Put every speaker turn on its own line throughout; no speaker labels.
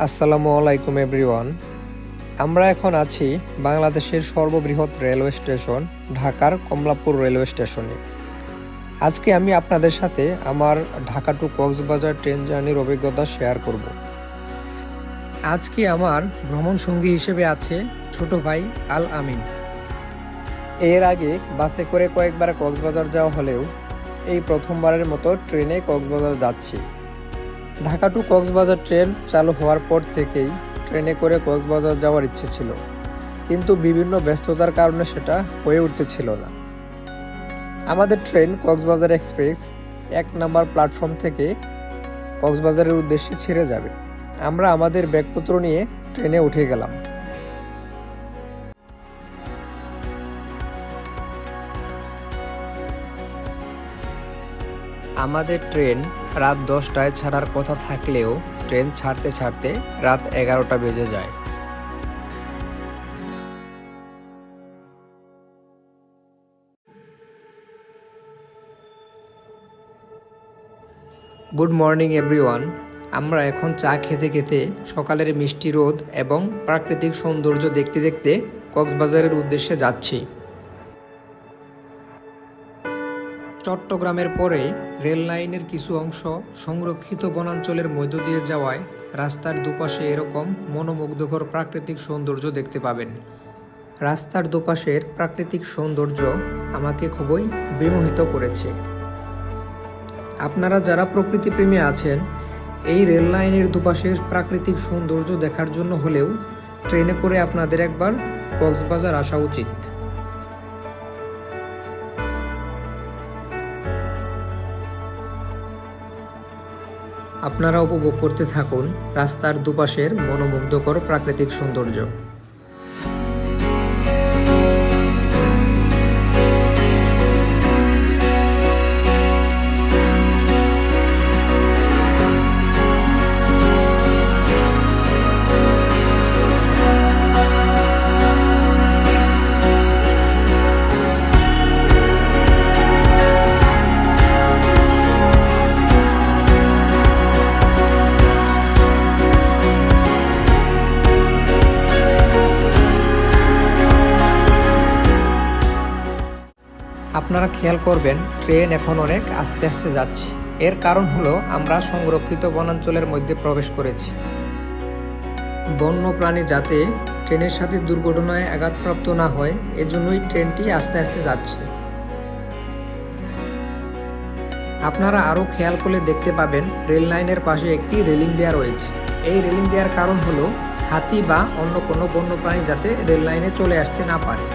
আসসালামু আলাইকুম এভরিওয়ান। আমরা এখন আছি বাংলাদেশের সর্ববৃহৎ রেলওয়ে স্টেশন ঢাকার কমলাপুর রেলওয়ে স্টেশনে। আজকে আমি আপনাদের সাথে আমার ঢাকা টু কক্সবাজার ট্রেন জার্নির অভিজ্ঞতা শেয়ার করব। আজকে আমার ভ্রমণ সঙ্গী হিসেবে আছে ছোট ভাই আল আমিন। এর আগে বাসে করে কয়েকবার কক্সবাজার যাওয়া হলেও এই প্রথমবারের মতো ট্রেনে কক্সবাজার যাচ্ছি। ঢাকা টু কক্সবাজার ট্রেন চালু হওয়ার পর থেকেই ট্রেনে করে কক্সবাজার যাওয়ার ইচ্ছে ছিল, কিন্তু বিভিন্ন ব্যস্ততার কারণে সেটা হয়ে উঠতেছিল না। আমাদের ট্রেন কক্সবাজার এক্সপ্রেস 1 নম্বর প্ল্যাটফর্ম থেকে কক্সবাজারের উদ্দেশ্যে ছেড়ে যাবে। আমরা আমাদের ব্যাগপত্র নিয়ে ট্রেনে উঠে গেলাম। আমাদের ট্রেন রাত 10টায় ছাড়ার কথা থাকলেও ট্রেন ছাড়তে ছাড়তে রাত 11টা বেজে যায়। Good morning everyone. আমরা এখন চা খেতে খেতে সকালের মিষ্টি রোদ এবং প্রাকৃতিক সৌন্দর্য দেখতে দেখতে কক্সবাজারের উদ্দেশ্যে যাচ্ছি। চট্টগ্রামের পরে রেল লাইনের কিছু অংশ সংরক্ষিত বনাঞ্চলের মধ্য দিয়ে যাওয়ায় রাস্তার দুপাশে এরকম মনোমুগ্ধকর প্রাকৃতিক সৌন্দর্য দেখতে পাবেন। রাস্তার দুপাশের প্রাকৃতিক সৌন্দর্য আমাকে খুবই বিমোহিত করেছে। আপনারা যারা প্রকৃতিপ্রেমী আছেন, এই রেল লাইনের দুপাশের প্রাকৃতিক সৌন্দর্য দেখার জন্য হলেও ট্রেনে করে আপনাদের একবার কক্সবাজার আসা উচিত। আপনারা উপভোগ করতে থাকুন রাস্তার দুপাশের মনোমুগ্ধকর প্রাকৃতিক সৌন্দর্য। আপনারা খেয়াল করবেন ট্রেন এখন অনেক আস্তে আস্তে যাচ্ছে। এর কারণ হলো আমরা সংরক্ষিত বনাঞ্চলের মধ্যে প্রবেশ করেছি। বন্যপ্রাণী যাতে ট্রেনের সাথে দুর্ঘটনায় আঘাতপ্রাপ্ত না হয়, এজন্যই ট্রেনটি আস্তে আস্তে যাচ্ছে। আপনারা আরও খেয়াল করলে দেখতে পাবেন রেল লাইনের পাশে একটি রেলিং দেওয়া রয়েছে। এই রেলিং দেওয়ার কারণ হলো হাতি বা অন্য কোনো বন্যপ্রাণী যাতে রেল লাইনে চলে আসতে না পারে।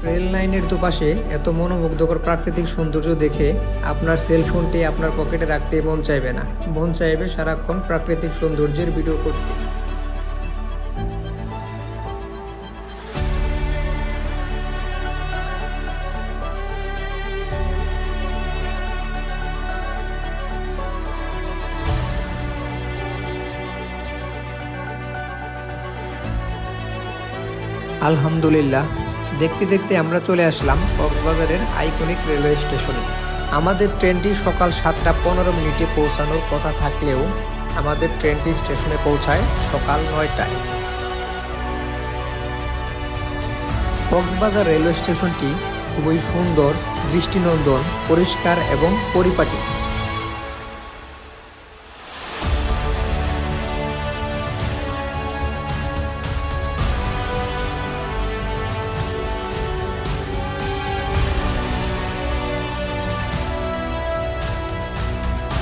রেল লাইনের দুপাশে এত মনোমুগ্ধকর প্রাকৃতিক সৌন্দর্য দেখে আপনার সেলফোনটি আপনার পকেটে রাখতে মন চাইবে না, মন চাইবে সারাক্ষণ প্রাকৃতিক সৌন্দর্যের ভিডিও করতে। আলহামদুলিল্লাহ, দেখতে দেখতে আমরা চলে আসলাম কক্সবাজারের আইকনিক রেলওয়ে স্টেশনে। আমাদের ট্রেনটি সকাল 7টা 15 পৌঁছানোর কথা থাকলেও আমাদের ট্রেনটি স্টেশনে পৌঁছায় সকাল 9টায়। কক্সবাজার রেলওয়ে স্টেশনটি খুবই সুন্দর, দৃষ্টিনন্দন, পরিষ্কার এবং পরিপাটি।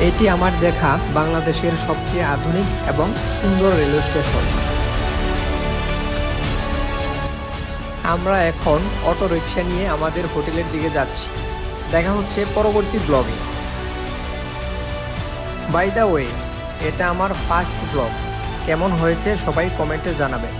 এটি আমার দেখা বাংলাদেশের সবচেয়ে আধুনিক এবং সুন্দর রেলওয়ে স্টেশন। আমরা এখন অটো রিক্সা নিয়ে আমাদের হোটেলের দিকে যাচ্ছি। দেখা হচ্ছে পরবর্তী ব্লগে। বাই দ্য ওয়ে, এটা আমার ফার্স্ট ব্লগ। কেমন হয়েছে সবাই কমেন্টে জানাবেন।